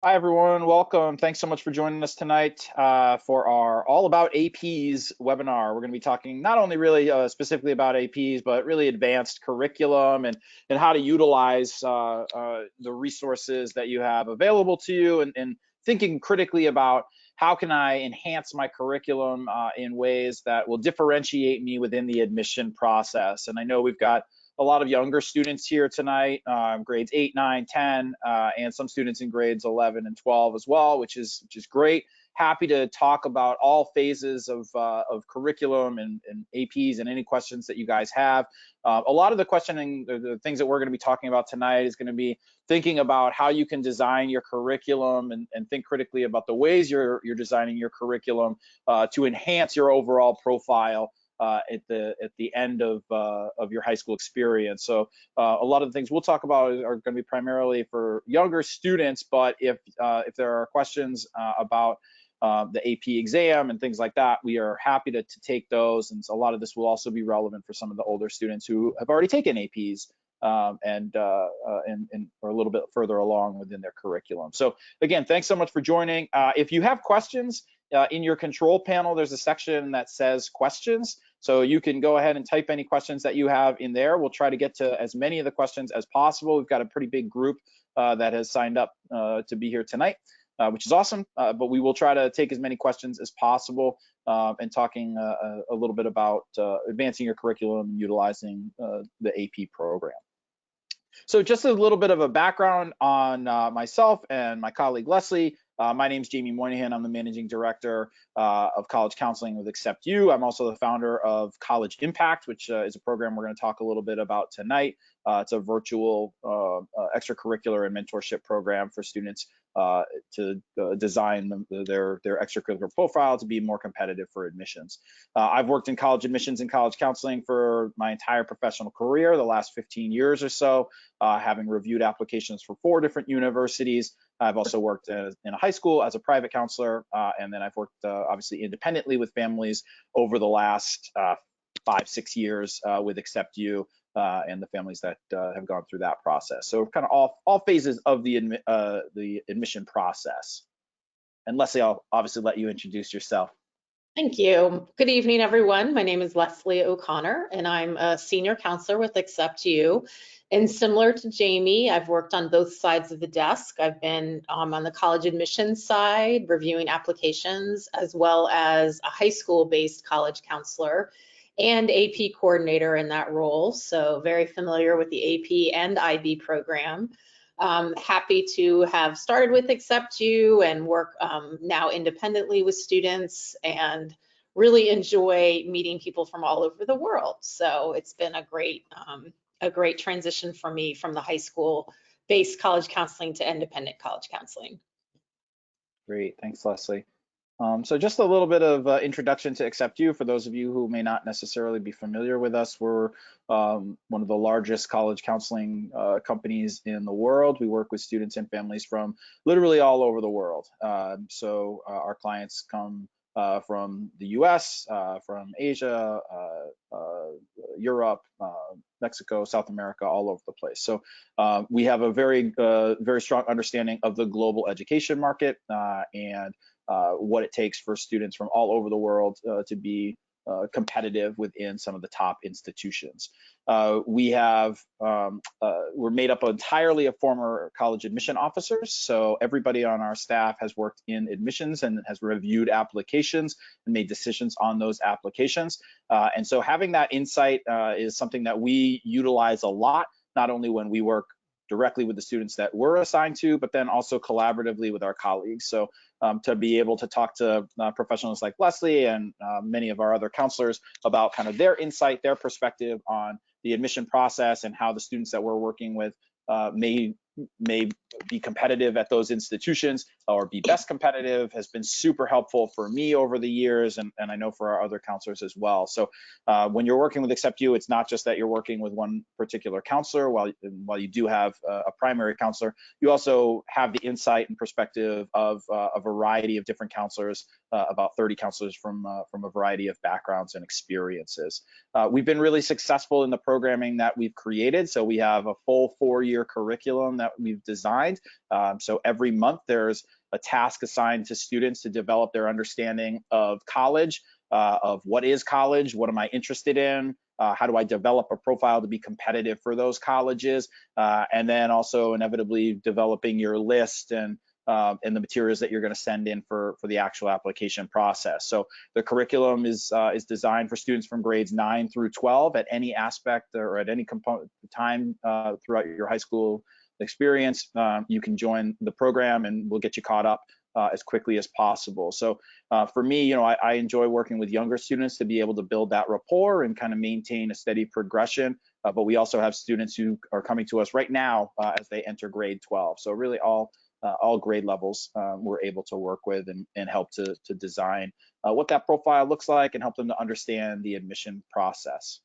Hi, everyone. Welcome. Thanks so much for joining us tonight for our All About APs webinar. We're going to be talking not only really specifically about APs, but really advanced curriculum and how to utilize the resources that you have available to you and thinking critically about how can I enhance my curriculum in ways that will differentiate me within the admission process. And I know we've got a lot of younger students here tonight, grades 8, 9, 10, and some students in grades 11 and 12 as well, which is great. Happy to talk about all phases of curriculum and APs and any questions that you guys have. A lot of the questioning, the things that we're going to be talking about tonight is going to be thinking about how you can design your curriculum and think critically about the ways you're designing your curriculum to enhance your overall profile at the end of your high school experience. So a lot of the things we'll talk about are going to be primarily for younger students, but if there are questions about the AP exam and things like that, we are happy to take those. And so a lot of this will also be relevant for some of the older students who have already taken APs and are a little bit further along within their curriculum. So again, thanks so much for joining. If you have questions, in your control panel, there's a section that says questions. So you can go ahead and type any questions that you have in there. We'll try to get to as many of the questions as possible. We've got a pretty big group that has signed up to be here tonight, which is awesome. But we will try to take as many questions as possible and talking a little bit about advancing your curriculum and utilizing the AP program. So just a little bit of a background on myself and my colleague Leslie. My name is Jamie Moynihan. I'm the Managing Director of College Counseling with AcceptU. I'm also the founder of College Impact, which is a program we're going to talk a little bit about tonight. It's a virtual extracurricular and mentorship program for students to design their extracurricular profile to be more competitive for admissions. I've worked in college admissions and college counseling for my entire professional career, the last 15 years or so, having reviewed applications for 4 different universities. I've also worked in a high school as a private counselor, and then I've worked obviously independently with families over the last 5-6 years with AcceptU and the families that have gone through that process. So kind of all phases of the admission process. And Leslie, I'll obviously let you introduce yourself. Thank you. Good evening, everyone. My name is Leslie O'Connor, and I'm a senior counselor with AcceptU. And similar to Jamie, I've worked on both sides of the desk. I've been on the college admissions side, reviewing applications, as well as a high school-based college counselor and AP coordinator in that role. So very familiar with the AP and IB program. Happy to have started with AcceptU and work now independently with students and really enjoy meeting people from all over the world. So it's been a great transition for me from the high school-based college counseling to independent college counseling. Great, thanks, Leslie. So just a little bit of introduction to AcceptU for those of you who may not necessarily be familiar with us. We're one of the largest college counseling companies in the world. We work with students and families from literally all over the world. So our clients come from the US, from Asia, Europe, Mexico, South America, all over the place. So we have a very strong understanding of the global education market and what it takes for students from all over the world to be competitive within some of the top institutions. We're made up entirely of former college admission officers, so everybody on our staff has worked in admissions and has reviewed applications and made decisions on those applications. And so having that insight is something that we utilize a lot, not only when we work directly with the students that we're assigned to, but then also collaboratively with our colleagues. So to be able to talk to professionals like Leslie and many of our other counselors about kind of their insight, their perspective on the admission process and how the students that we're working with may be competitive at those institutions or be best competitive has been super helpful for me over the years, and I know for our other counselors as well. So when you're working with AcceptU, it's not just that you're working with one particular counselor. While you do have a primary counselor, you also have the insight and perspective of a variety of different counselors, about 30 counselors from a variety of backgrounds and experiences. We've been really successful in the programming that we've created. So we have a full 4-year curriculum that we've designed. So every month there's a task assigned to students to develop their understanding of college, of what is college, what am I interested in, how do I develop a profile to be competitive for those colleges, and then also inevitably developing your list and the materials that you're going to send in for the actual application process. So the curriculum is designed for students from grades 9 through 12 at any aspect or at any component time throughout your high school experience. You can join the program and we'll get you caught up as quickly as possible. So for me, I enjoy working with younger students to be able to build that rapport and kind of maintain a steady progression. But we also have students who are coming to us right now as they enter grade 12. So really all grade levels we're able to work with and help to design what that profile looks like and help them to understand the admission process.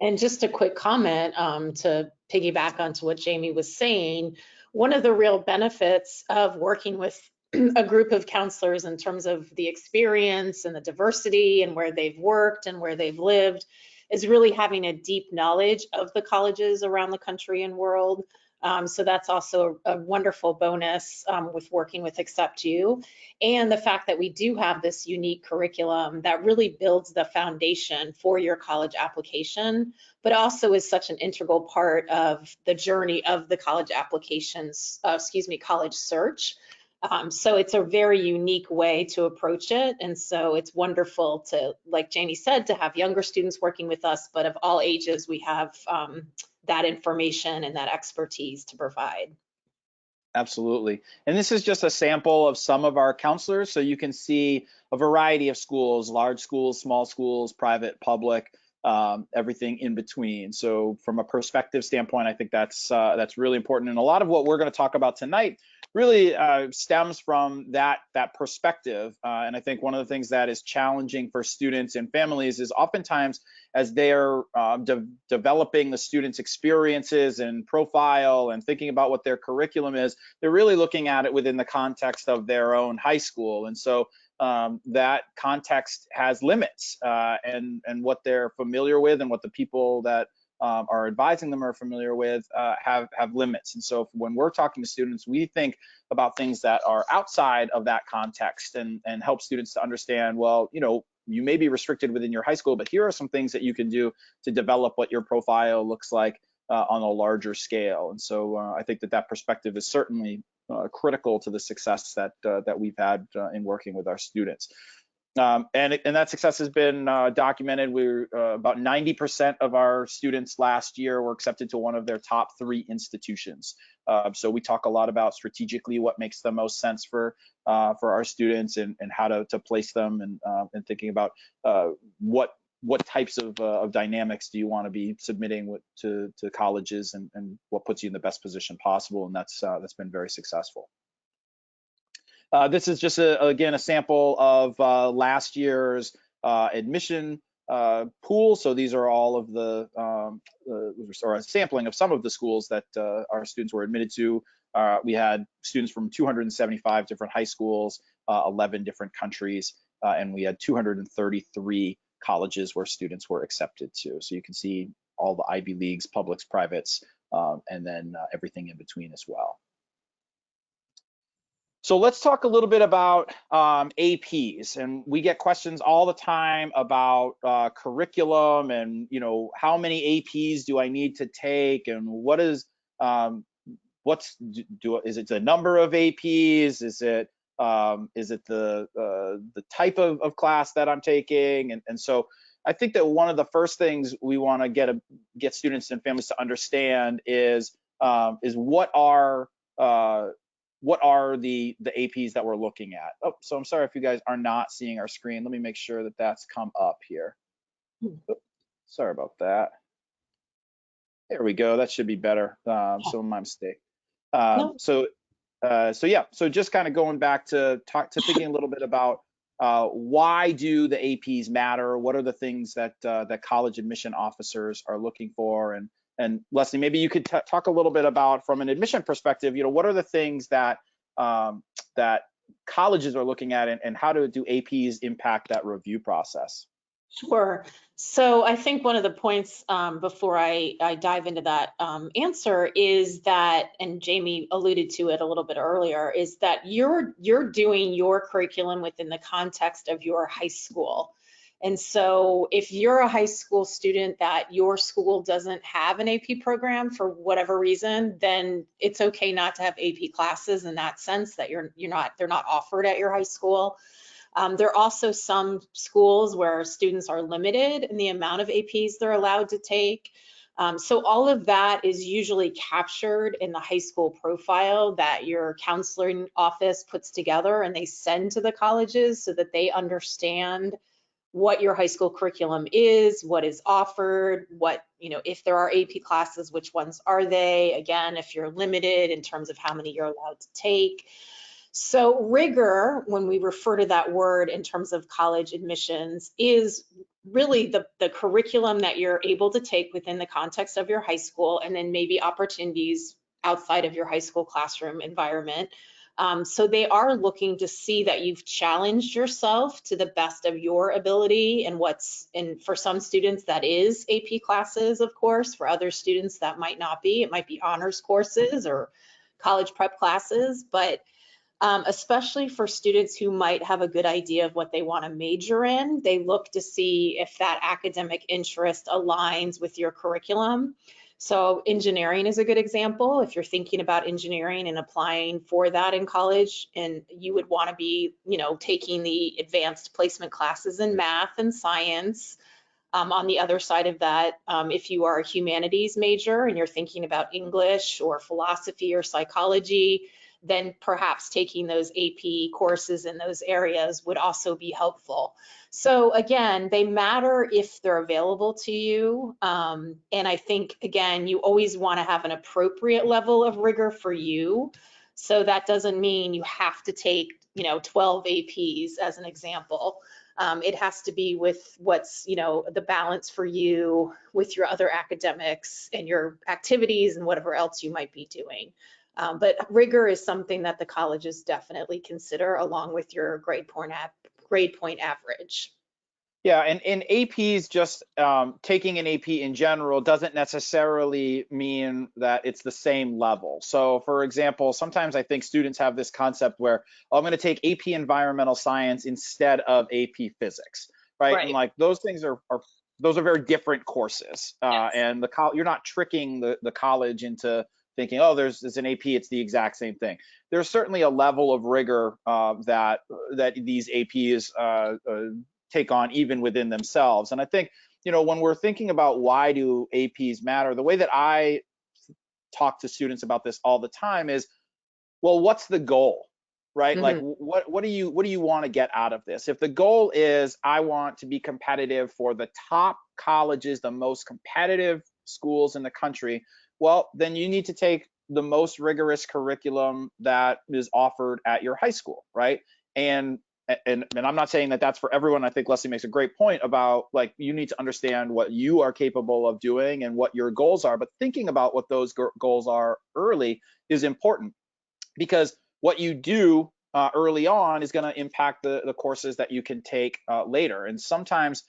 And just a quick comment to piggyback onto what Jamie was saying, one of the real benefits of working with a group of counselors in terms of the experience and the diversity and where they've worked and where they've lived is really having a deep knowledge of the colleges around the country and world. So that's also a wonderful bonus with working with AcceptU, and the fact that we do have this unique curriculum that really builds the foundation for your college application, but also is such an integral part of the journey of the college applications, college search. So it's a very unique way to approach it. And so it's wonderful to, like Jamie said, to have younger students working with us, but of all ages, we have that information and that expertise to provide. Absolutely. And this is just a sample of some of our counselors. So you can see a variety of schools, large schools, small schools, private, public, everything in between. So from a perspective standpoint, I think that's really important. And a lot of what we're going to talk about tonight really stems from that perspective. And I think one of the things that is challenging for students and families is oftentimes as they're developing the students' experiences and profile and thinking about what their curriculum is, they're really looking at it within the context of their own high school. And so that context has limits and what they're familiar with and what the people that are advising them are familiar with have limits. And so when we're talking to students, we think about things that are outside of that context and help students to understand, well, you may be restricted within your high school, but here are some things that you can do to develop what your profile looks like on a larger scale. And so I think that perspective is certainly critical to the success that we've had in working with our students. And that success has been documented. We're about 90% of our students last year were accepted to one of their top 3 institutions. So we talk a lot about strategically what makes the most sense for our students and how to place them and thinking about what types of dynamics do you want to be submitting to colleges and what puts you in the best position possible. And that's been very successful. This is just, again, a sample of last year's admission pool. So these are all of or a sampling of some of the schools that our students were admitted to. We had students from 275 different high schools, 11 different countries, and we had 233 colleges where students were accepted to. So you can see all the Ivy Leagues, publics, privates, and then everything in between as well. So let's talk a little bit about APs, and we get questions all the time about curriculum and how many APs do I need to take, and what is is it the number of APs? Is it the type of class that I'm taking? And so I think that one of the first things we want to get students and families to understand is what are the APs that we're looking at. Oh, so I'm sorry if you guys are not seeing our screen. Let me make sure that that's come up here. Oh, sorry about that. There we go. That should be better. So my mistake. No. So So yeah, so just kind of going back to thinking a little bit about why do the APs matter? What are the things that that college admission officers are looking for? And Leslie, maybe you could talk a little bit about, from an admission perspective, what are the things that that colleges are looking at, and how do APs impact that review process? Sure. So I think one of the points before I dive into that answer is that, and Jamie alluded to it a little bit earlier, is that you're doing your curriculum within the context of your high school. And so if you're a high school student that your school doesn't have an AP program for whatever reason, then it's okay not to have AP classes in that sense, that they're not offered at your high school. There are also some schools where students are limited in the amount of APs they're allowed to take. So all of that is usually captured in the high school profile that your counseling office puts together and they send to the colleges so that they understand what your high school curriculum is, what is offered, if there are AP classes, which ones are they? Again, if you're limited in terms of how many you're allowed to take. So rigor, when we refer to that word in terms of college admissions, is really the curriculum that you're able to take within the context of your high school, and then maybe opportunities outside of your high school classroom environment. So they are looking to see that you've challenged yourself to the best of your ability, and for some students that is AP classes, of course. For other students that might not be. It might be honors courses or college prep classes, but especially for students who might have a good idea of what they want to major in, they look to see if that academic interest aligns with your curriculum. So engineering is a good example. If you're thinking about engineering and applying for that in college, and you would want to be, taking the advanced placement classes in math and science. On the other side of that, if you are a humanities major and you're thinking about English or philosophy or psychology, then perhaps taking those AP courses in those areas would also be helpful. So again, they matter if they're available to you. And I think, again, you always want to have an appropriate level of rigor for you. So that doesn't mean you have to take, 12 APs as an example. It has to be with what's, the balance for you with your other academics and your activities and whatever else you might be doing. But rigor is something that the colleges definitely consider along with your grade point average. Yeah, and APs, just taking an AP in general doesn't necessarily mean that it's the same level. So for example, sometimes I think students have this concept where, oh, I'm going to take AP environmental science instead of AP physics, right? And Right. like those things are those are very different courses. Yes. And you're not tricking the college into thinking, oh, there's an AP, it's the exact same thing. There's certainly a level of rigor that these APs take on even within themselves. And I think, when we're thinking about why do APs matter, the way that I talk to students about this all the time is, well, what's the goal? Right? Like, Mhm. what do you want to get out of this? If the goal is, I want to be competitive for the top colleges, the most competitive schools in the country, well, then you need to take the most rigorous curriculum that is offered at your high school, right? And and I'm not saying that that's for everyone. I think Leslie makes a great point about, like, you need to understand what you are capable of doing and what your goals are, but thinking about what those goals are early is important, because what you do early on is going to impact the courses that you can take later. And sometimes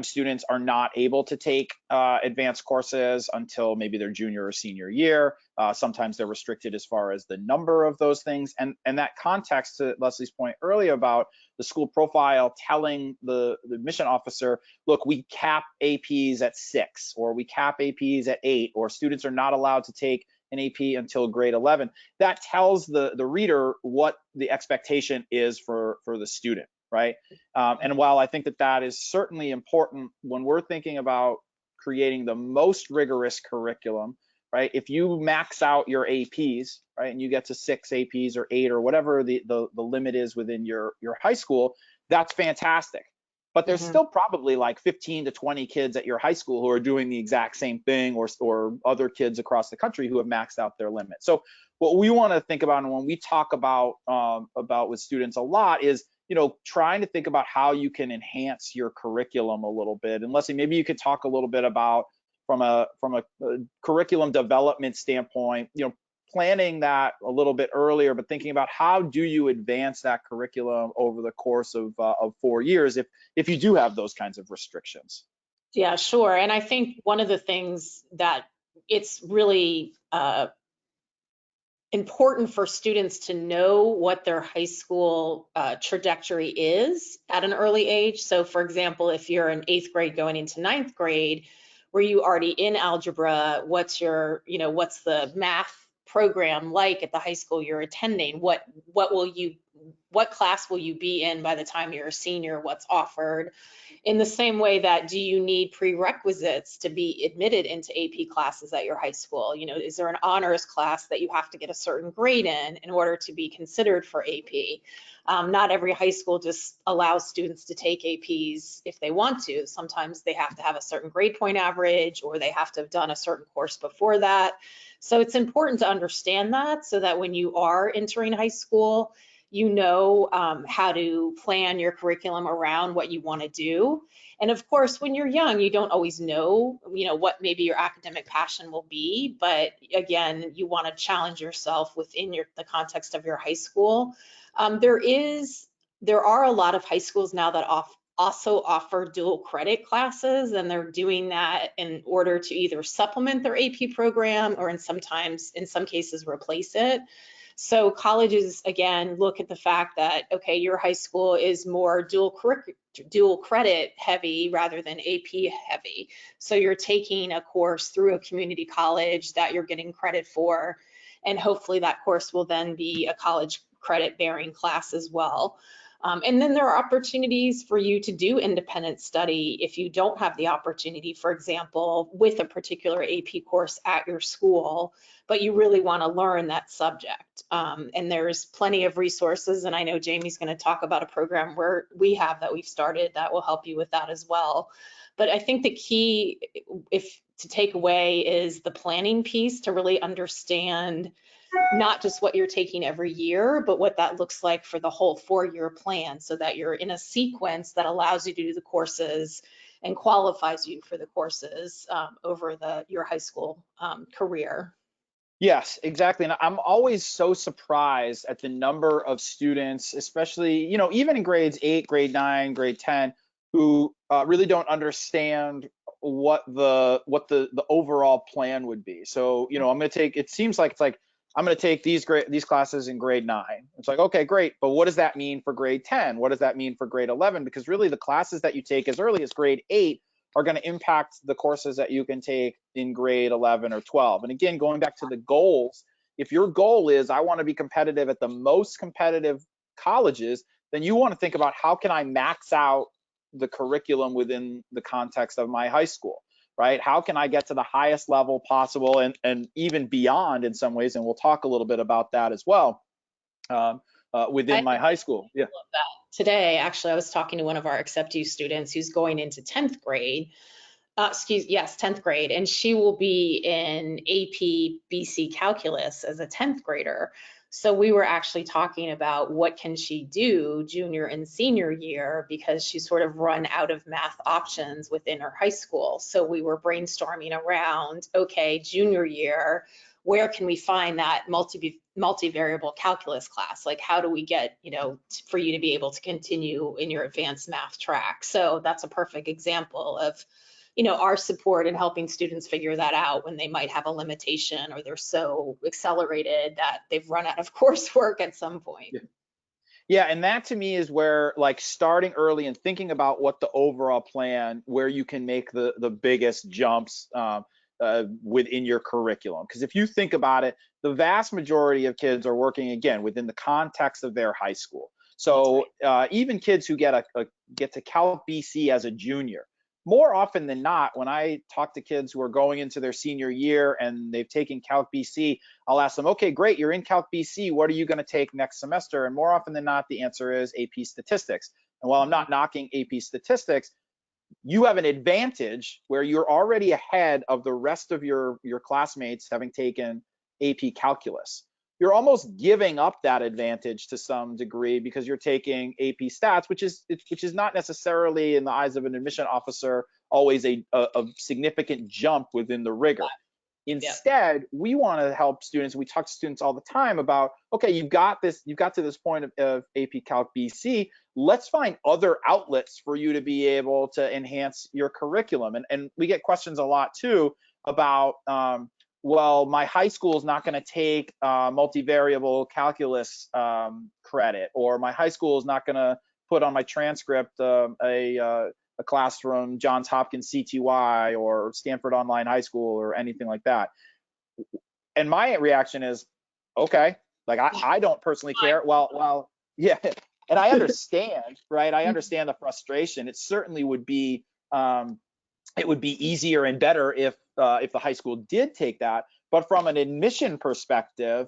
students are not able to take advanced courses until maybe their junior or senior year. Sometimes they're restricted as far as the number of those things. And that context, to Leslie's point earlier about the school profile telling the admission officer, look, we cap APs at 6, or we cap APs at 8, or students are not allowed to take an AP until grade 11. That tells the reader what the expectation is for the student, right? And while I think that that is certainly important when we're thinking about creating the most rigorous curriculum, right? If you max out your APs, right, and you get to 6 APs or 8 or whatever the limit is within your high school, that's fantastic. but there's Mhm. still probably like 15 to 20 kids at your high school who are doing the exact same thing, or other kids across the country who have maxed out their limit. So what we want to think about, and when we talk about with students a lot, is trying to think about how you can enhance your curriculum a little bit. And Leslie, maybe you could talk a little bit about from a curriculum development standpoint, planning that a little bit earlier, but thinking about how do you advance that curriculum over the course of 4 years if you do have those kinds of restrictions. Yeah, sure. And I think one of the things that it's really important for students to know what their high school trajectory is at an early age. So for example, if you're in 8th grade going into 9th grade, were you already in algebra? What's the math program like at the high school you're attending? What class will you be in by the time you're a senior? What's offered? In the same way that, do you need prerequisites to be admitted into AP classes at your high school? Is there an honors class that you have to get a certain grade in order to be considered for AP? Not every high school just allows students to take APs if they want to. Sometimes they have to have a certain grade point average, or they have to have done a certain course before that. So it's important to understand that, so that when you are entering high school, how to plan your curriculum around what you want to do. And of course, when you're young, you don't always know, what maybe your academic passion will be. But again, you want to challenge yourself within the context of your high school. There are a lot of high schools now that also offer dual credit classes, and they're doing that in order to either supplement their AP program, or in some cases replace it. So colleges, again, look at the fact that, okay, your high school is more dual credit heavy rather than AP heavy. So you're taking a course through a community college that you're getting credit for, and hopefully that course will then be a college credit bearing class as well. And then there are opportunities for you to do independent study if you don't have the opportunity, for example, with a particular AP course at your school, but you really want to learn that subject. And there's plenty of resources, and I know Jamie's going to talk about a program where we've started that will help you with that as well. But I think the key, if to take away, is the planning piece, to really understand not just what you're taking every year, but what that looks like for the whole 4-year plan, so that you're in a sequence that allows you to do the courses and qualifies you for the courses over your high school career. Yes, exactly. And I'm always so surprised at the number of students, especially, even in grades 8, grade 9, grade 10, who really don't understand what the overall plan would be. So, I'm going to take, it seems like it's like, I'm going to take these classes in grade 9. It's like, okay, great. But what does that mean for grade 10? What does that mean for grade 11? Because really the classes that you take as early as grade 8 are going to impact the courses that you can take in grade 11 or 12. And again, going back to the goals, if your goal is, I want to be competitive at the most competitive colleges, then you want to think about, how can I max out the curriculum within the context of my high school, right? How can I get to the highest level possible, and even beyond in some ways, and we'll talk a little bit about that as well, within I my high school. Yeah. love that. Today, actually, I was talking to one of our AcceptU students who's going into 10th grade. 10th grade, and she will be in AP BC calculus as a 10th grader. So we were actually talking about what can she do junior and senior year, because she's sort of run out of math options within her high school. So we were brainstorming around, okay, junior year, where can we find that multivariable calculus class? Like, how do we get, for you to be able to continue in your advanced math track? So that's a perfect example of, our support in helping students figure that out when they might have a limitation, or they're so accelerated that they've run out of coursework at some point. Yeah. Yeah, and that to me is where, like, starting early and thinking about what the overall plan, where you can make the biggest jumps within your curriculum. Because if you think about it, the vast majority of kids are working, again, within the context of their high school. So even kids who get to Calc BC as a junior, more often than not, when I talk to kids who are going into their senior year and they've taken Calc BC, I'll ask them, okay, great, you're in Calc BC. What are you going to take next semester? And more often than not, the answer is AP statistics. And while I'm not knocking AP statistics, you have an advantage where you're already ahead of the rest of your classmates having taken AP calculus. You're almost giving up that advantage to some degree because you're taking AP stats, which is not necessarily in the eyes of an admission officer always a significant jump within the rigor. Yeah. Instead, we want to help students. We talk to students all the time about, okay, you've got to this point of AP Calc BC. Let's find other outlets for you to be able to enhance your curriculum. And we get questions a lot too about, well, my high school is not going to take multivariable calculus credit, or my high school is not going to put on my transcript a class from Johns Hopkins CTY or Stanford Online High School or anything like that. And my reaction is, okay, like I don't personally care. Well, yeah, and I understand, right? I understand the frustration. It certainly would be easier and better if the high school did take that. But from an admission perspective,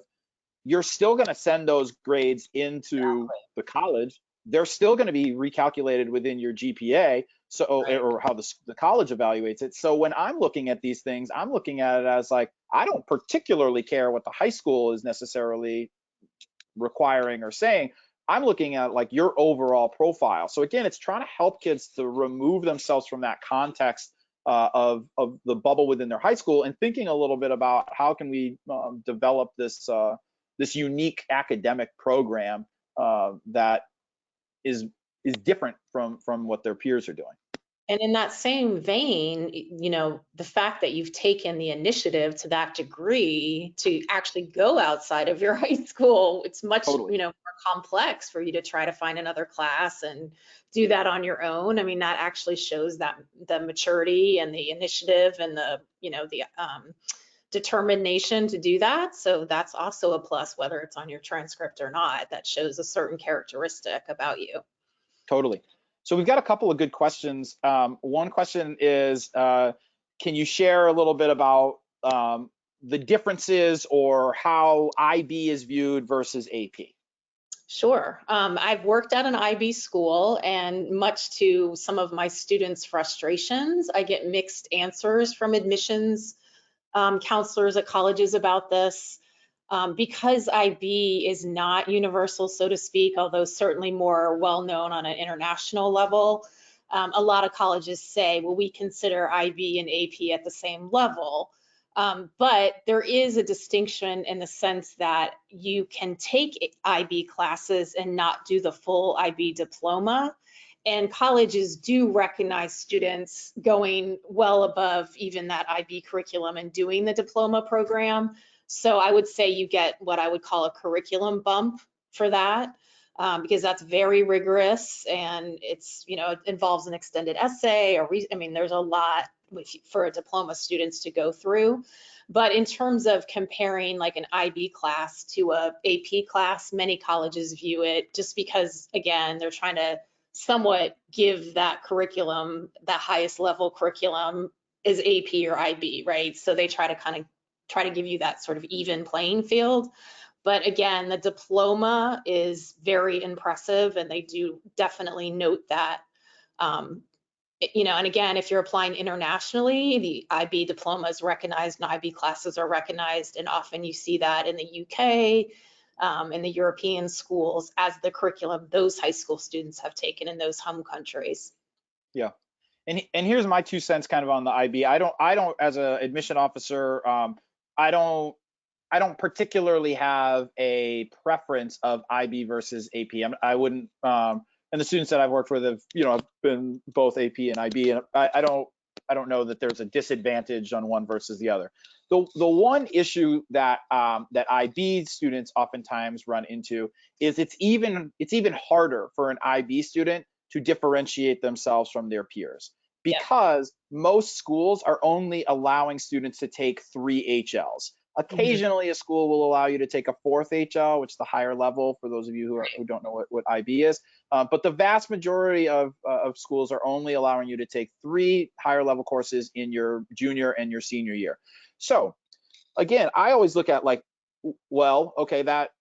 you're still going to send those grades into the college. They're still going to be recalculated within your GPA, so or how the college evaluates it. So when I'm looking at these things, I'm looking at it as like, I don't particularly care what the high school is necessarily requiring or saying. I'm looking at like your overall profile. So again, it's trying to help kids to remove themselves from that context of the bubble within their high school, and thinking a little bit about how can we develop this this unique academic program that is different from what their peers are doing. And in that same vein, you know, the fact that you've taken the initiative to that degree to actually go outside of your high school, it's much, Totally. you know, more complex for you to try to find another class and do that on your own. I mean, that actually shows that the maturity and the initiative and the, you know, the determination to do that. So that's also a plus, whether it's on your transcript or not. That shows a certain characteristic about you. Totally. So we've got a couple of good questions. One question is, can you share a little bit about the differences or how IB is viewed versus AP? Sure. I've worked at an IB school, and much to some of my students' frustrations, I get mixed answers from admissions counselors at colleges about this. Because IB is not universal, so to speak, although certainly more well-known on an international level, a lot of colleges say, well, we consider IB and AP at the same level. But there is a distinction in the sense that you can take IB classes and not do the full IB diploma. And colleges do recognize students going well above even that IB curriculum and doing the diploma program. So I would say you get what I would call a curriculum bump for that, because that's very rigorous, and it's, you know, it involves an extended essay or I mean, there's a lot for a diploma students to go through. But in terms of comparing like an IB class to a AP class, many colleges view it, just because, again, they're trying to somewhat give that curriculum, the highest level curriculum is AP or IB, right? So they try to give you that sort of even playing field. But again, the diploma is very impressive, and they do definitely note that. You know, and again, if you're applying internationally, the IB diploma is recognized and IB classes are recognized, and often you see that in the UK, in the European schools as the curriculum those high school students have taken in those home countries. Yeah. And here's my 2 cents kind of on the IB. I don't as an admission officer, I don't particularly have a preference of IB versus AP. I wouldn't, and the students that I've worked with have, you know, been both AP and IB, and I don't know that there's a disadvantage on one versus the other. The one issue that that IB students oftentimes run into is it's even harder for an IB student to differentiate themselves from their peers, because most schools are only allowing students to take 3 HLs. Occasionally, a school will allow you to take a 4th HL, which is the higher level for those of you who don't know what IB is. But the vast majority of schools are only allowing you to take 3 higher level courses in your junior and your senior year. So again, I always look at like, well, okay, that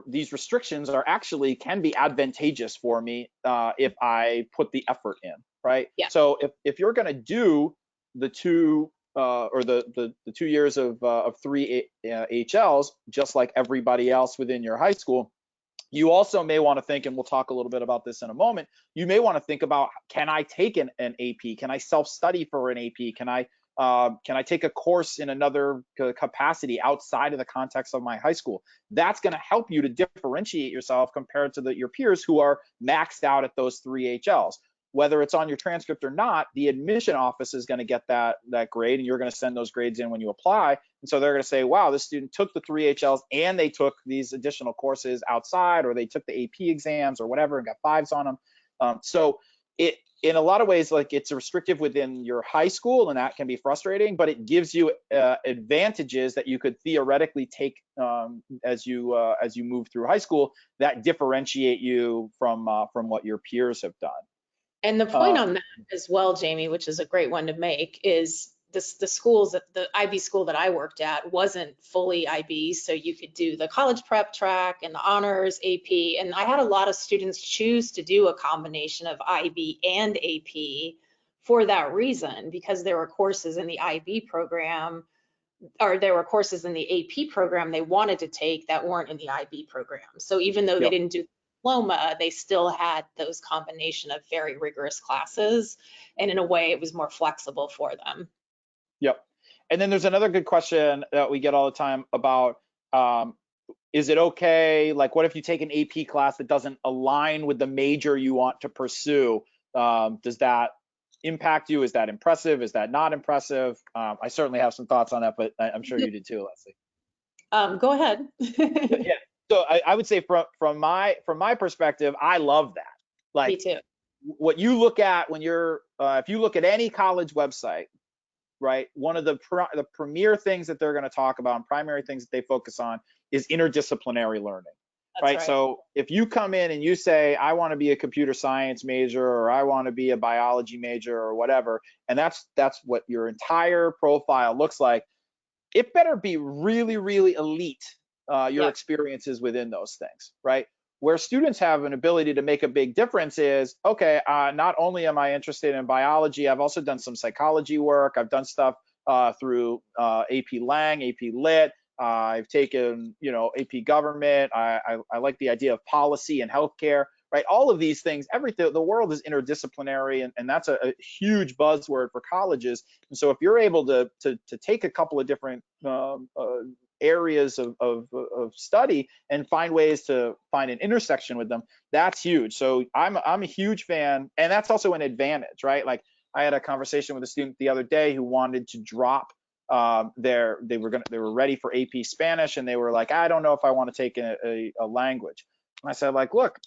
these restrictions are actually can be advantageous for me if I put the effort in, right? Yeah. So if you're going to do the two or the 2 years of three HLs, just like everybody else within your high school, you also may want to think, and we'll talk a little bit about this in a moment, you may want to think about, can I take an AP? Can I self-study for an AP? Can I take a course in another capacity outside of the context of my high school? That's going to help you to differentiate yourself compared to your peers who are maxed out at those three HLs. Whether it's on your transcript or not, the admission office is going to get that grade, and you're going to send those grades in when you apply. And so they're going to say, wow, this student took the three HLs and they took these additional courses outside, or they took the AP exams or whatever and got fives on them. So in a lot of ways, like, it's restrictive within your high school, and that can be frustrating, but it gives you advantages that you could theoretically take as you move through high school that differentiate you from what your peers have done. And the point on that as well, Jamie, which is a great one to make, is the schools, the IB school that I worked at wasn't fully IB, so you could do the college prep track and the honors AP, and I had a lot of students choose to do a combination of IB and AP for that reason, because there were courses in the IB program, or there were courses in the AP program they wanted to take that weren't in the IB program. So even though they Yep. didn't do diploma, they still had those combination of very rigorous classes, and in a way it was more flexible for them. Yep. And then there's another good question that we get all the time about, is it okay, like, what if you take an AP class that doesn't align with the major you want to pursue? Does that impact you? Is that impressive? Is that not impressive? I certainly have some thoughts on that, but I'm sure you did too, Leslie. Go ahead. Yeah. So I would say from my perspective, I love that. Like, Me too. what you look at when you're if you look at any college website, right, one of the premier things that they're going to talk about, and primary things that they focus on, is interdisciplinary learning. That's right. So if you come in and you say, I want to be a computer science major, or I want to be a biology major, or whatever, and that's what your entire profile looks like, it better be really, really elite, your experiences within those things, right? Where students have an ability to make a big difference is, okay, not only am I interested in biology, I've also done some psychology work. I've done stuff through AP Lang, AP Lit. I've taken, AP Government. I like the idea of policy and healthcare, right? All of these things, everything, the world is interdisciplinary, and that's a huge buzzword for colleges. And so if you're able to take a couple of different areas of study and find ways to find an intersection with them, that's huge. So I'm a huge fan, and that's also an advantage, right? Like, I had a conversation with a student the other day who wanted to drop they were ready for AP Spanish, and they were like, I don't know if I want to take a language. And I said, like, look,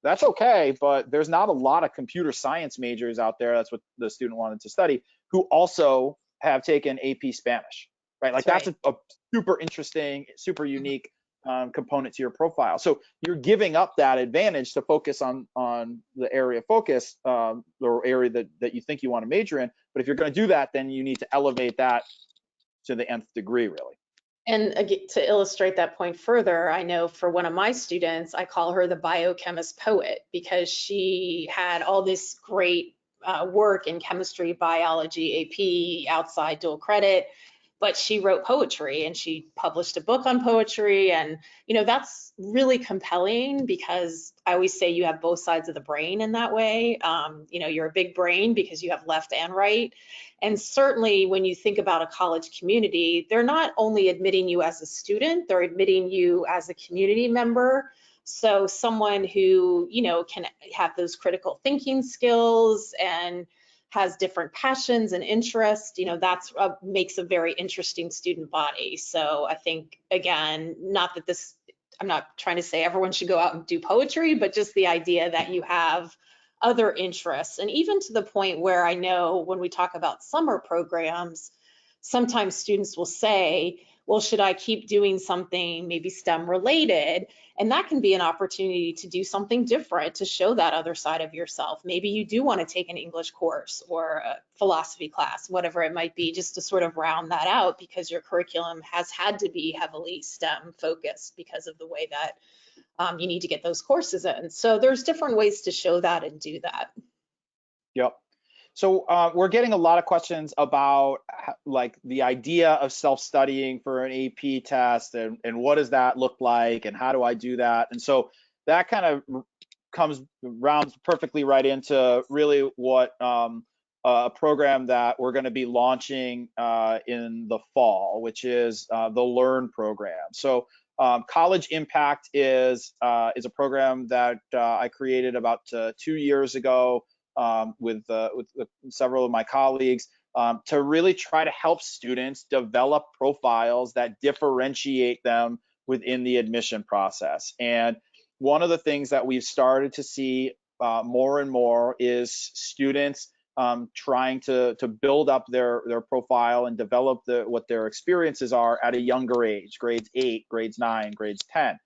that's okay, but there's not a lot of computer science majors out there, that's what the student wanted to study, who also have taken AP Spanish, right? Like, that's a super interesting, super unique component to your profile. So you're giving up that advantage to focus on the area of focus, or area that you think you want to major in. But if you're going to do that, then you need to elevate that to the nth degree, really. And again, to illustrate that point further, I know for one of my students, I call her the biochemist poet, because she had all this great work in chemistry, biology, AP, outside dual credit, but she wrote poetry and she published a book on poetry. And, that's really compelling, because I always say you have both sides of the brain in that way. You're a big brain because you have left and right. And certainly when you think about a college community, they're not only admitting you as a student, they're admitting you as a community member. So someone who, can have those critical thinking skills and has different passions and interests, that's makes a very interesting student body. So I think, again, I'm not trying to say everyone should go out and do poetry, but just the idea that you have other interests. And even to the point where I know when we talk about summer programs, sometimes students will say, well, should I keep doing something maybe STEM related? And that can be an opportunity to do something different, to show that other side of yourself. Maybe you do want to take an English course or a philosophy class, whatever it might be, just to sort of round that out, because your curriculum has had to be heavily STEM focused because of the way that you need to get those courses in. So there's different ways to show that and do that. Yep. So we're getting a lot of questions about like the idea of self-studying for an AP test, and what does that look like, and how do I do that? And so that kind of rounds perfectly right into really what a program that we're going to be launching in the fall, which is the Learn program. So College Impact is a program that I created about 2 years ago with several of my colleagues to really try to help students develop profiles that differentiate them within the admission process. And one of the things that we've started to see more and more is students trying to build up their profile and develop what their experiences are at a younger age, grades 8, grades 9, grades 10.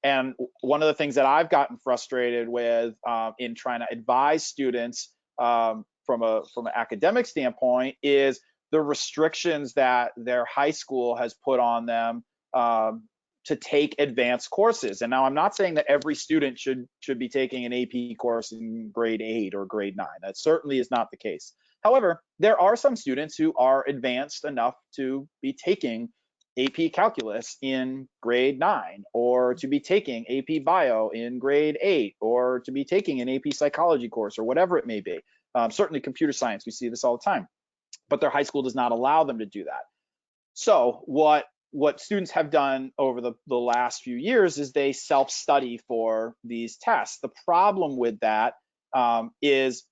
And one of the things that I've gotten frustrated with in trying to advise students from an academic standpoint is the restrictions that their high school has put on them to take advanced courses. And now I'm not saying that every student should be taking an AP course in grade 8 or grade 9. That certainly is not the case. However, there are some students who are advanced enough to be taking AP Calculus in grade 9, or to be taking AP Bio in grade 8, or to be taking an AP Psychology course, or whatever it may be. Certainly computer science, we see this all the time, but their high school does not allow them to do that. So what students have done over the last few years is they self-study for these tests. The problem with that is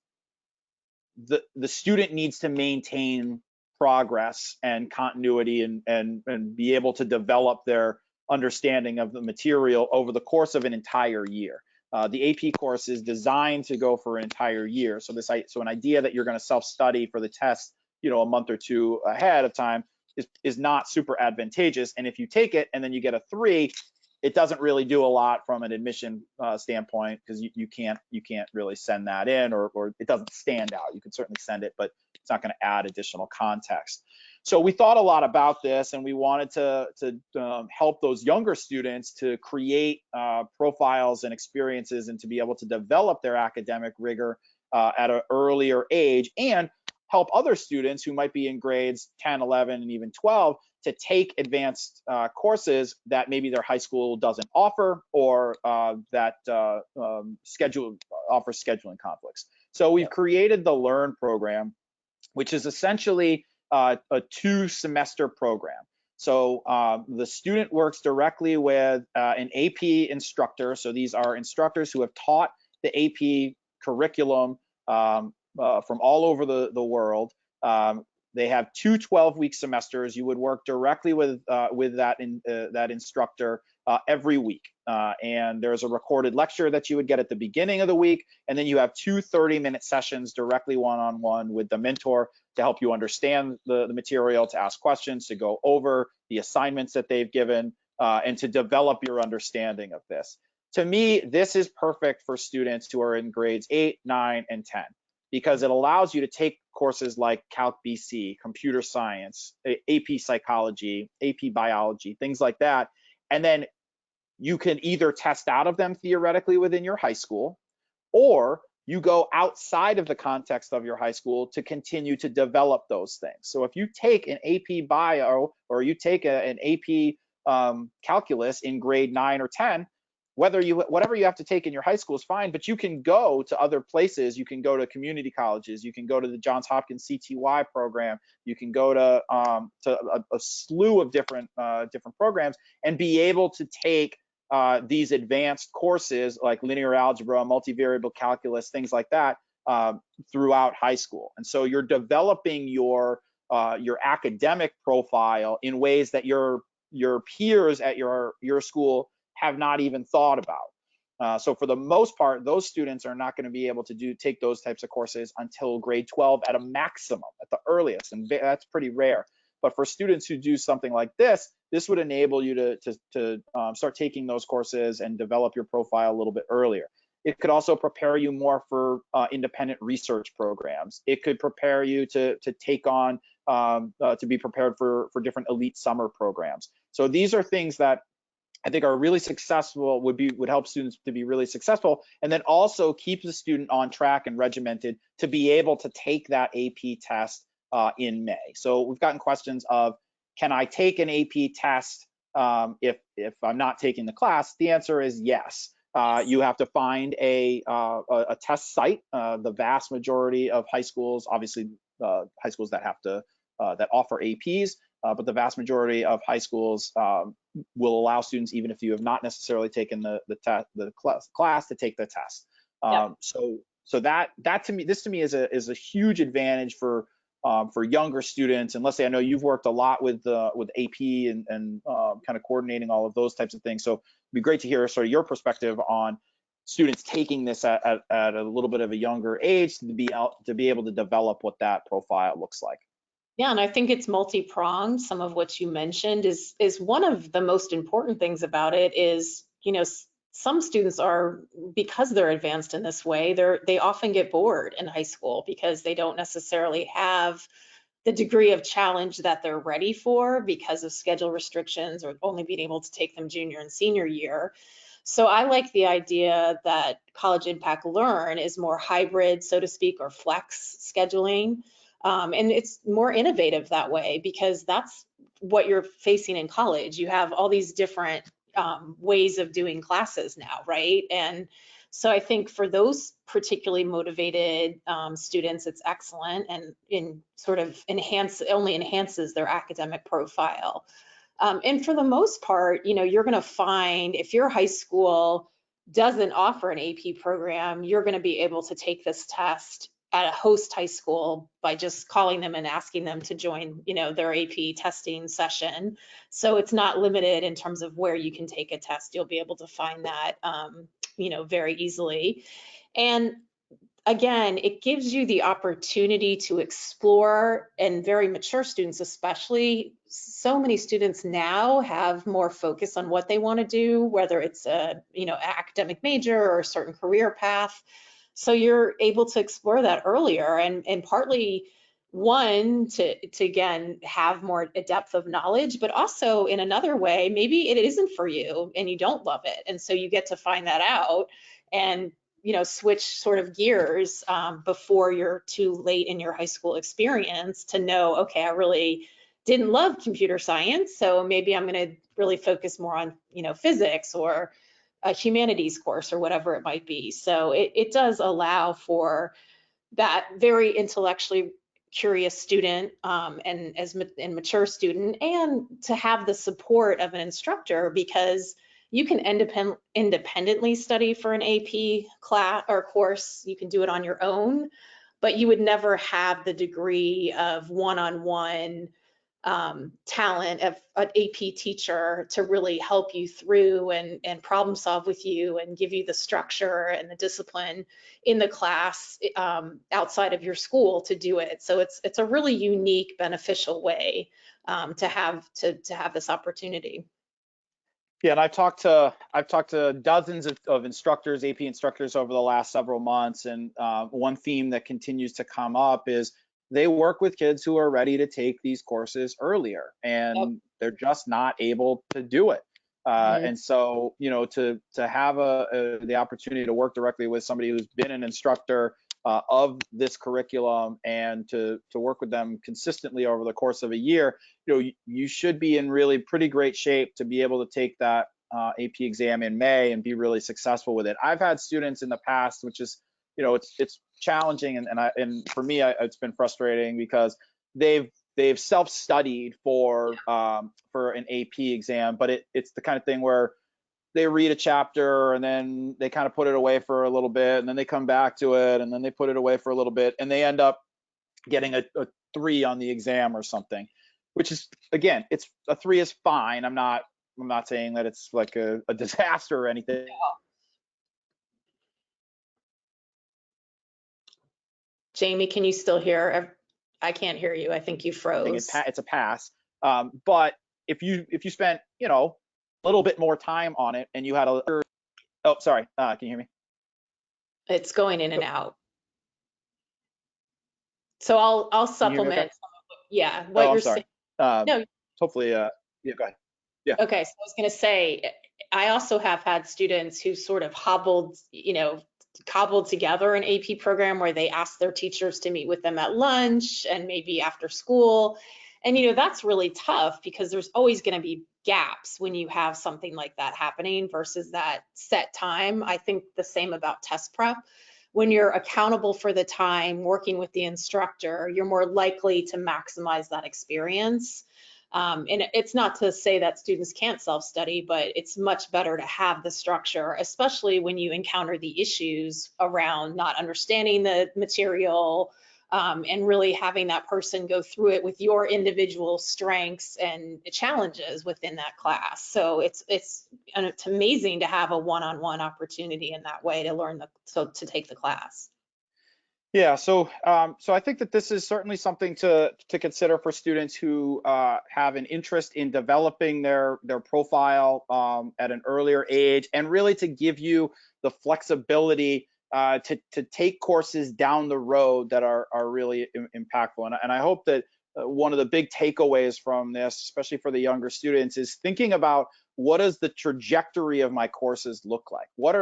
the student needs to maintain progress and continuity and be able to develop their understanding of the material over the course of an entire year. The AP course is designed to go for an entire year. So an idea that you're going to self-study for the test, a month or two ahead of time is not super advantageous. And if you take it and then you get a 3, it doesn't really do a lot from an admission standpoint, because you can't really send that in, or it doesn't stand out. You can certainly send it, but it's not going to add additional context. So we thought a lot about this, and we wanted to help those younger students to create profiles and experiences, and to be able to develop their academic rigor at an earlier age, and help other students who might be in grades 10, 11, and even 12 to take advanced courses that maybe their high school doesn't offer, or that offers scheduling conflicts. So we've created the Learn program, which is essentially a 2-semester program. So the student works directly with an AP instructor. So these are instructors who have taught the AP curriculum from all over the world. They have 2 12-week semesters. You would work directly with that instructor every week. And there's a recorded lecture that you would get at the beginning of the week. And then you have 2 30-minute sessions directly one-on-one with the mentor to help you understand the material, to ask questions, to go over the assignments that they've given, and to develop your understanding of this. To me, this is perfect for students who are in grades 8, 9, and 10. Because it allows you to take courses like Calc BC, computer science, AP psychology, AP biology, things like that. And then you can either test out of them theoretically within your high school, or you go outside of the context of your high school to continue to develop those things. So if you take an AP Bio, or you take an AP Calculus in grade 9 or 10, whatever you have to take in your high school is fine, but you can go to other places. You can go to community colleges. You can go to the Johns Hopkins CTY program. You can go to a slew of different programs, and be able to take these advanced courses like linear algebra, multivariable calculus, things like that throughout high school. And so you're developing your academic profile in ways that your peers at your school have not even thought about. So for the most part, those students are not going to be able to take those types of courses until grade 12 at a maximum, at the earliest, and that's pretty rare. But for students who do something like this, this would enable you to start taking those courses and develop your profile a little bit earlier. It could also prepare you more for independent research programs. It could prepare you to take on, to be prepared for different elite summer programs. So these are things that I think are really successful, would help students to be really successful, and then also keep the student on track and regimented to be able to take that AP test in May. So we've gotten questions of, can I take an AP test if I'm not taking the class? The answer is yes. You have to find a test site. The vast majority of high schools, obviously high schools that have to that offer APs, but the vast majority of high schools will allow students, even if you have not necessarily taken the class, to take the test. Yeah. So that to me, this to me is a huge advantage for younger students. And Leslie, I know you've worked a lot with AP and kind of coordinating all of those types of things. So it'd be great to hear sort of your perspective on students taking this at a little bit of a younger age to be able to develop what that profile looks like. Yeah, and I think it's multi-pronged. Some of what you mentioned is one of the most important things about it is, some students are, because they're advanced in this way, they often get bored in high school because they don't necessarily have the degree of challenge that they're ready for because of schedule restrictions or only being able to take them junior and senior year. So I like the idea that College Impact Learn is more hybrid, so to speak, or flex scheduling. And it's more innovative that way because that's what you're facing in college. You have all these different ways of doing classes now, right? And so I think for those particularly motivated students, it's excellent and in sort of only enhances their academic profile. And for the most part, you're going to find if your high school doesn't offer an AP program, you're going to be able to take this test at a host high school by just calling them and asking them to join, their AP testing session. So it's not limited in terms of where you can take a test. You'll be able to find that, very easily. And again, it gives you the opportunity to explore, and very mature students especially, so many students now have more focus on what they want to do, whether it's a academic major or a certain career path. So you're able to explore that earlier, and partly one to again have more a depth of knowledge, but also in another way, maybe it isn't for you and you don't love it, and so you get to find that out and switch sort of gears before you're too late in your high school experience to know, okay, I really didn't love computer science, so maybe I'm going to really focus more on physics or a humanities course or whatever it might be. So it does allow for that very intellectually curious student and mature student, and to have the support of an instructor, because you can independently study for an AP class or course. You can do it on your own, but you would never have the degree of one-on-one talent of an AP teacher to really help you through and problem solve with you and give you the structure and the discipline in the class outside of your school to do it. So it's a really unique, beneficial way to have this opportunity. Yeah, and I've talked to dozens of instructors, AP instructors, over the last several months, and one theme that continues to come up is they work with kids who are ready to take these courses earlier, Yep. and they're just not able to do it. Mhm. And so, to have the opportunity to work directly with somebody who's been an instructor of this curriculum and to work with them consistently over the course of a year, you should be in really pretty great shape to be able to take that AP exam in May and be really successful with it. I've had students in the past, which is, it's challenging, and for me, it's been frustrating because they've self-studied for an AP exam, but it's the kind of thing where they read a chapter and then they kind of put it away for a little bit, and then they come back to it, and then they put it away for a little bit, and they end up getting a 3 on the exam or something, which is, again, it's a 3 is fine. I'm not saying that it's like a disaster or anything. Jamie, can you still hear? I can't hear you. I think you froze. It's a pass. But if you spent, you know, a little bit more time on it and you had a, oh, sorry, can you hear me? It's going in and out. So I'll Can you hear me okay? supplement yeah, Oh, what I'm you're sorry. saying. No, Hopefully, yeah, go ahead. Yeah. okay, so I was going to say, I also have had students who sort of cobbled together an AP program where they asked their teachers to meet with them at lunch and maybe after school. And, that's really tough because there's always going to be gaps when you have something like that happening versus that set time. I think the same about test prep. When you're accountable for the time, working with the instructor, you're more likely to maximize that experience. And it's not to say that students can't self-study, but it's much better to have the structure, especially when you encounter the issues around not understanding the material, and really having that person go through it with your individual strengths and challenges within that class. So it's amazing to have a one-on-one opportunity in that way to learn to take the class. Yeah, so I think that this is certainly something to consider for students who have an interest in developing their profile at an earlier age, and really to give you the flexibility to take courses down the road that are really impactful. And I hope that one of the big takeaways from this, especially for the younger students, is thinking about what does the trajectory of my courses look like? What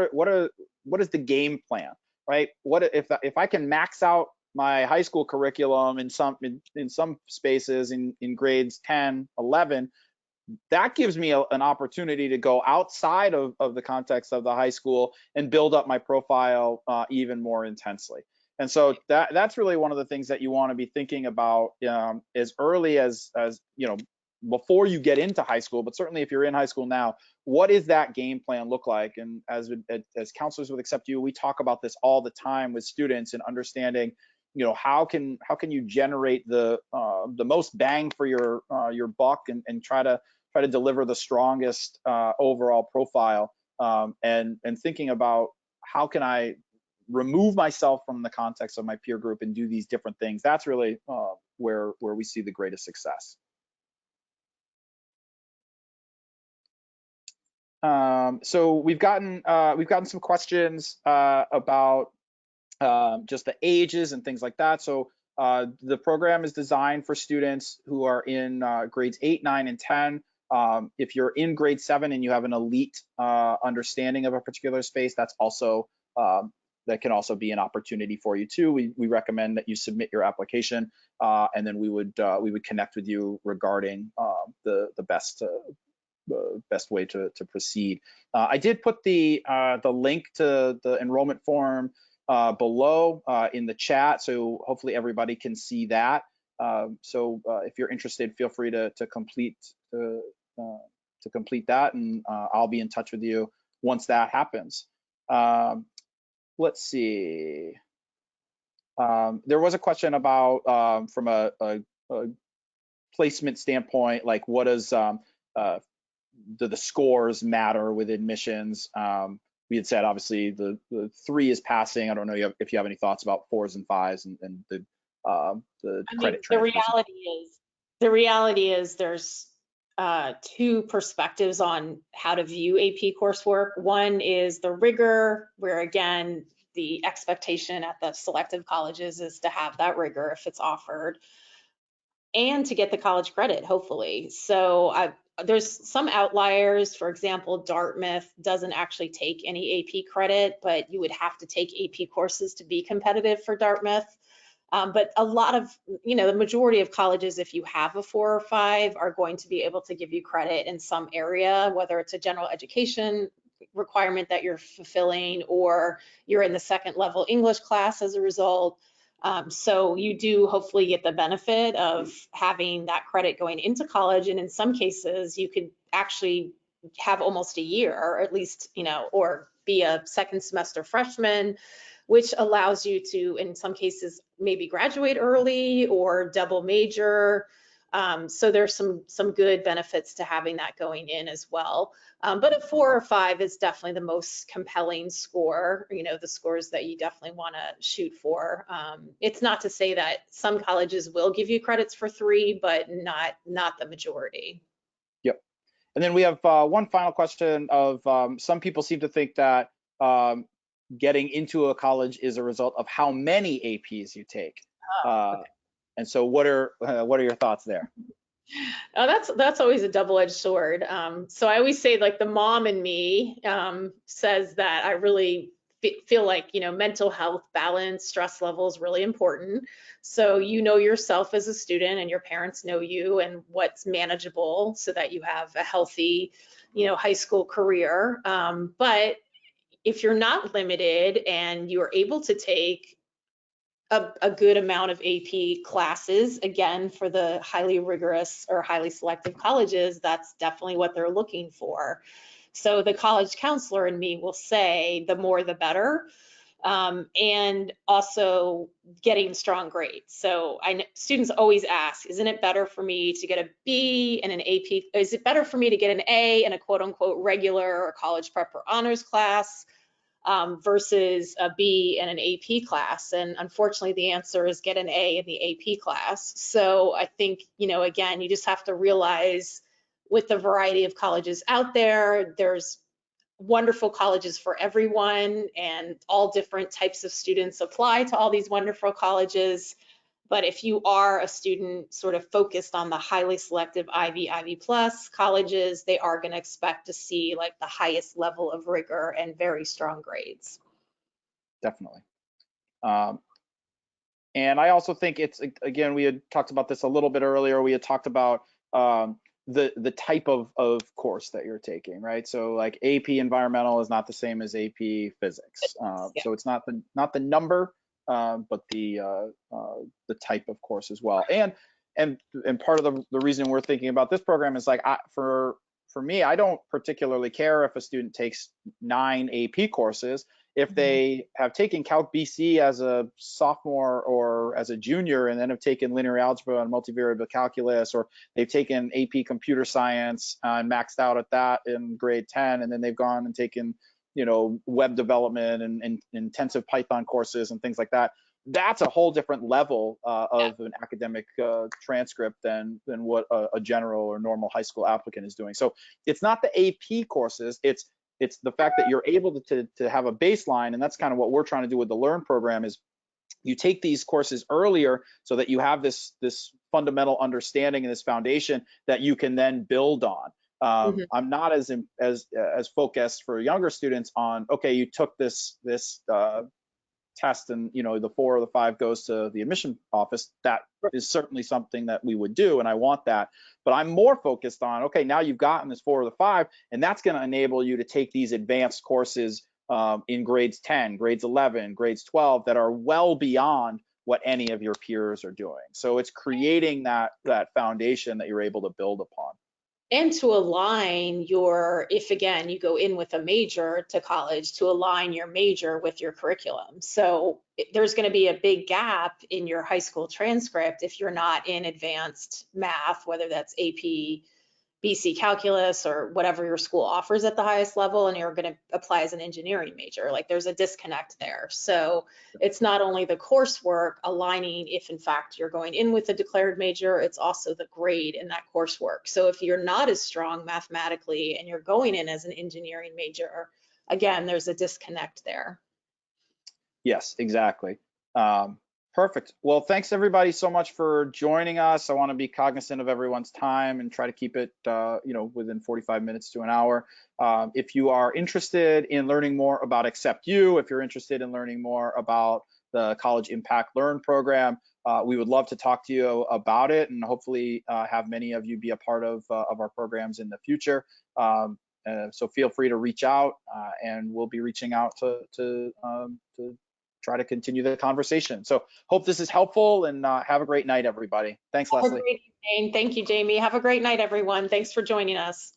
is the game plan? Right? What if I can max out my high school curriculum in some spaces in grades 10, 11, that gives me an opportunity to go outside of the context of the high school and build up my profile even more intensely. And so that's really one of the things that you want to be thinking about as early as you know, before you get into high school, but certainly if you're in high school now, what is that game plan look like? And as counselors with AcceptU, we talk about this all the time with students and understanding, you know, how can you generate the most bang for your buck and try to deliver the strongest overall profile, and thinking about how can I remove myself from the context of my peer group and do these different things. That's really where we see the greatest success. So we've gotten some questions about just the ages and things like that. So the program is designed for students who are in grades 8, 9, and 10. If you're in grade 7 and you have an elite understanding of a particular space, that's also that can also be an opportunity for you too. We recommend that you submit your application, and then we would connect with you regarding the best way to proceed. I did put the link to the enrollment form below in the chat, so hopefully everybody can see that. So if you're interested, feel free to complete that, and I'll be in touch with you once that happens. Let's see. There was a question about from a placement standpoint, like what does do the scores matter with admissions? We had said obviously the 3 is passing. I don't know if you have any thoughts about 4s and 5s and the I mean, credit transfers. the reality is there's two perspectives on how to view AP coursework. One is the rigor, where again, the expectation at the selective colleges is to have that rigor if it's offered, and to get the college credit, hopefully. So there's some outliers. For example, Dartmouth doesn't actually take any AP credit, but you would have to take AP courses to be competitive for Dartmouth. But a lot of, the majority of colleges, if you have a 4 or 5, are going to be able to give you credit in some area, whether it's a general education requirement that you're fulfilling or you're in the second level English class as a result. So you do hopefully get the benefit of having that credit going into college. And in some cases, you could actually have almost a year, or at least, or be a second semester freshman, which allows you to, in some cases, maybe graduate early or double major. So there's some good benefits to having that going in as well. But a 4 or 5 is definitely the most compelling score, the scores that you definitely want to shoot for. It's not to say that some colleges will give you credits for 3, but not the majority. And then we have one final question of some people seem to think that getting into a college is a result of how many APs you take. Oh, And so what are your thoughts there? that's always a double-edged sword. So I always say, like, the mom in me says that I really feel like, mental health, balance, stress level is really important. So you know yourself as a student, and your parents know you and what's manageable, so that you have a healthy, high school career. But if you're not limited and you are able to take a good amount of AP classes, again, for the highly rigorous or highly selective colleges, that's definitely what they're looking for. So the college counselor in me will say the more the better. And also getting strong grades. So students always ask, isn't it better for me to get a B in an AP? Is it better for me to get an A in a quote unquote regular or college prep or honors class? Versus a B in an AP class. And unfortunately, the answer is get an A in the AP class. So I think, again, you just have to realize, with the variety of colleges out there, there's wonderful colleges for everyone, and all different types of students apply to all these wonderful colleges. But if you are a student sort of focused on the highly selective Ivy plus colleges, they are going to expect to see like the highest level of rigor and very strong grades. Definitely. And I also think it's, again, we had talked about this a little bit earlier. We had talked about the type of course that you're taking, right? So like AP environmental is not the same as AP physics. Yeah. So it's not the number, but the type of course as well. And part of the reason we're thinking about this program is like, for me, I don't particularly care if a student takes 9 AP courses. If they have taken Calc BC as a sophomore or as a junior, and then have taken linear algebra and multivariable calculus, or they've taken AP computer science and maxed out at that in grade 10, and then they've gone and taken, web development and intensive Python courses and things like that, that's a whole different level of an academic transcript than what a general or normal high school applicant is doing. So it's not the AP courses, it's the fact that you're able to have a baseline, and that's kind of what we're trying to do with the Learn program, is you take these courses earlier so that you have this fundamental understanding and this foundation that you can then build on. I'm not as focused for younger students on, okay, you took this test and the 4 or the 5 goes to the admission office. That is certainly something that we would do, and I want that. But I'm more focused on, okay, now you've gotten this 4 or the 5, and that's going to enable you to take these advanced courses in grades 10, grades 11, grades 12 that are well beyond what any of your peers are doing. So it's creating that foundation that you're able to build upon. And to align if again, you go in with a major to college, to align your major with your curriculum. So there's going to be a big gap in your high school transcript if you're not in advanced math, whether that's AP, BC calculus, or whatever your school offers at the highest level, and you're going to apply as an engineering major. Like, there's a disconnect there. So it's not only the coursework aligning if in fact you're going in with a declared major, it's also the grade in that coursework. So if you're not as strong mathematically and you're going in as an engineering major, again, there's a disconnect there. Yes, exactly. Perfect. Well, thanks everybody so much for joining us. I want to be cognizant of everyone's time and try to keep it, within 45 minutes to an hour. If you are interested in learning more about AcceptU, if you're interested in learning more about the College Impact Learn program, we would love to talk to you about it, and hopefully have many of you be a part of our programs in the future. So feel free to reach out, and we'll be reaching out to try to continue the conversation. So hope this is helpful, and have a great night, everybody. Thanks, Leslie. Thank you, Jamie. Have a great night, everyone. Thanks for joining us.